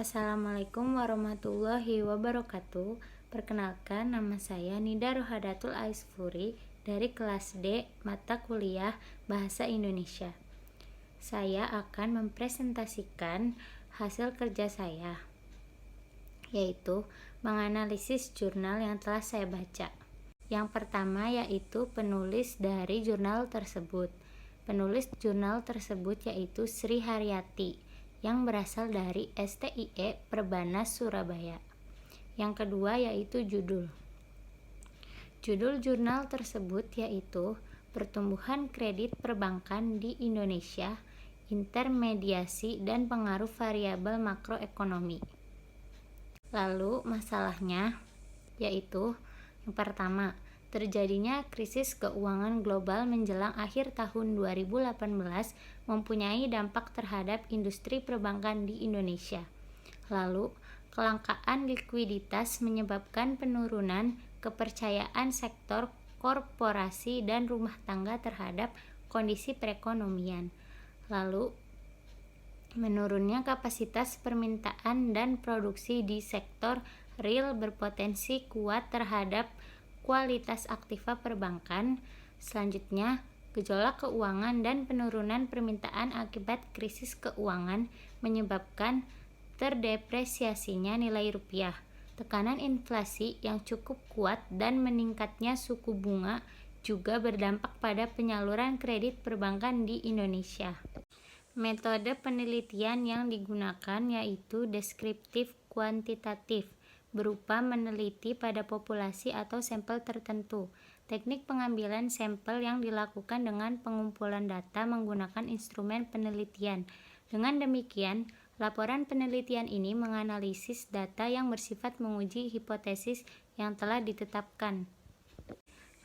Assalamualaikum warahmatullahi wabarakatuh. Perkenalkan, nama saya Nida Rohadatul Aisfuri dari kelas D mata kuliah Bahasa Indonesia. Saya akan mempresentasikan hasil kerja saya, yaitu menganalisis jurnal yang telah saya baca. Yang pertama yaitu penulis dari jurnal tersebut. Penulis jurnal tersebut yaitu Sri Haryati yang berasal dari STIE Perbanas Surabaya. Yang kedua yaitu judul. Judul jurnal tersebut yaitu Pertumbuhan Kredit Perbankan di Indonesia, Intermediasi dan Pengaruh Variabel Makroekonomi. Lalu masalahnya yaitu yang pertama, terjadinya krisis keuangan global menjelang akhir tahun 2018 mempunyai dampak terhadap industri perbankan di Indonesia. Lalu, kelangkaan likuiditas menyebabkan penurunan kepercayaan sektor korporasi dan rumah tangga terhadap kondisi perekonomian. Lalu, menurunnya kapasitas permintaan dan produksi di sektor real berpotensi kuat terhadap kualitas aktiva perbankan. Selanjutnya, gejolak keuangan dan penurunan permintaan akibat krisis keuangan menyebabkan terdepresiasinya nilai rupiah. Tekanan inflasi yang cukup kuat dan meningkatnya suku bunga juga berdampak pada penyaluran kredit perbankan di Indonesia. Metode penelitian yang digunakan yaitu deskriptif kuantitatif, berupa meneliti pada populasi atau sampel tertentu. Teknik pengambilan sampel yang dilakukan dengan pengumpulan data menggunakan instrumen penelitian. Dengan demikian, laporan penelitian ini menganalisis data yang bersifat menguji hipotesis yang telah ditetapkan.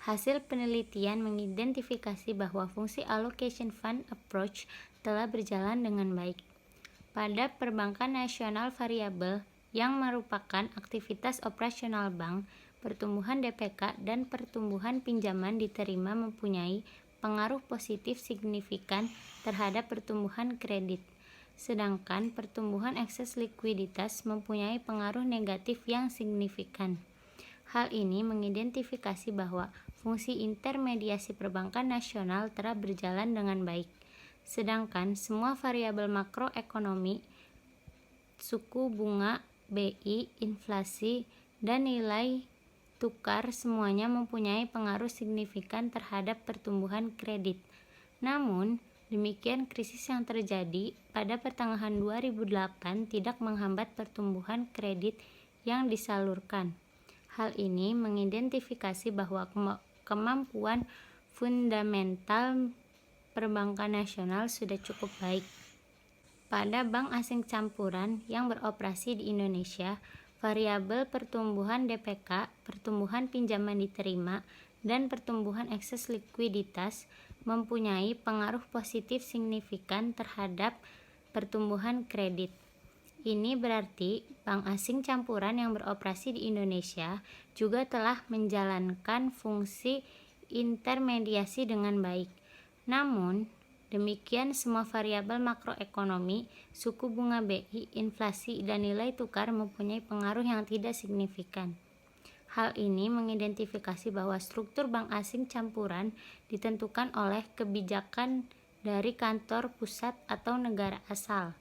Hasil penelitian mengidentifikasi bahwa fungsi allocation fund approach telah berjalan dengan baik. Pada perbankan nasional variabel yang merupakan aktivitas operasional bank, pertumbuhan DPK dan pertumbuhan pinjaman diterima mempunyai pengaruh positif signifikan terhadap pertumbuhan kredit, sedangkan pertumbuhan ekses likuiditas mempunyai pengaruh negatif yang signifikan. Hal ini mengidentifikasi bahwa fungsi intermediasi perbankan nasional telah berjalan dengan baik, sedangkan semua variabel makroekonomi, suku bunga BI, inflasi, dan nilai tukar semuanya mempunyai pengaruh signifikan terhadap pertumbuhan kredit. Namun, demikian krisis yang terjadi pada pertengahan 2008 tidak menghambat pertumbuhan kredit yang disalurkan. Hal ini mengidentifikasi bahwa kemampuan fundamental perbankan nasional sudah cukup baik. Pada bank asing campuran yang beroperasi di Indonesia, variabel pertumbuhan DPK, pertumbuhan pinjaman diterima, dan pertumbuhan ekses likuiditas mempunyai pengaruh positif signifikan terhadap pertumbuhan kredit. Ini berarti bank asing campuran yang beroperasi di Indonesia juga telah menjalankan fungsi intermediasi dengan baik. Namun, demikian semua variabel makroekonomi, suku bunga BI, inflasi, dan nilai tukar mempunyai pengaruh yang tidak signifikan. Hal ini mengidentifikasi bahwa struktur bank asing campuran ditentukan oleh kebijakan dari kantor pusat atau negara asal.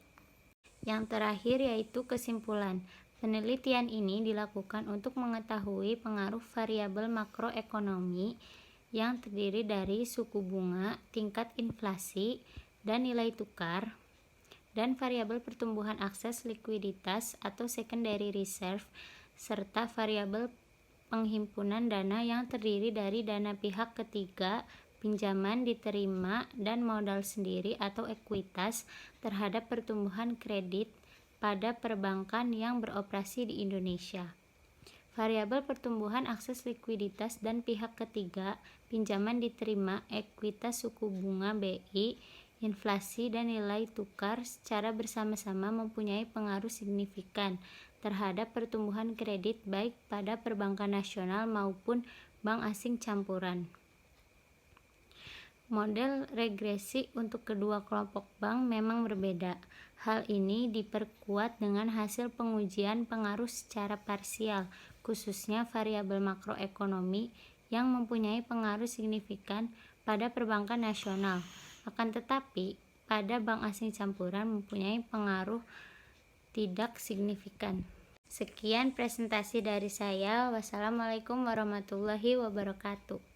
Yang terakhir yaitu kesimpulan. Penelitian ini dilakukan untuk mengetahui pengaruh variabel makroekonomi yang terdiri dari suku bunga, tingkat inflasi, dan nilai tukar, dan variabel pertumbuhan akses likuiditas atau secondary reserve, serta variabel penghimpunan dana yang terdiri dari dana pihak ketiga, pinjaman diterima, dan modal sendiri atau ekuitas terhadap pertumbuhan kredit pada perbankan yang beroperasi di Indonesia. Variabel pertumbuhan akses likuiditas dan pihak ketiga, pinjaman diterima, ekuitas suku bunga BI, inflasi, dan nilai tukar secara bersama-sama mempunyai pengaruh signifikan terhadap pertumbuhan kredit baik pada perbankan nasional maupun bank asing campuran. Model regresi untuk kedua kelompok bank memang berbeda. Hal ini diperkuat dengan hasil pengujian pengaruh secara parsial, khususnya variabel makroekonomi yang mempunyai pengaruh signifikan pada perbankan nasional. Akan tetapi, pada bank asing campuran mempunyai pengaruh tidak signifikan. Sekian presentasi dari saya. Wassalamualaikum warahmatullahi wabarakatuh.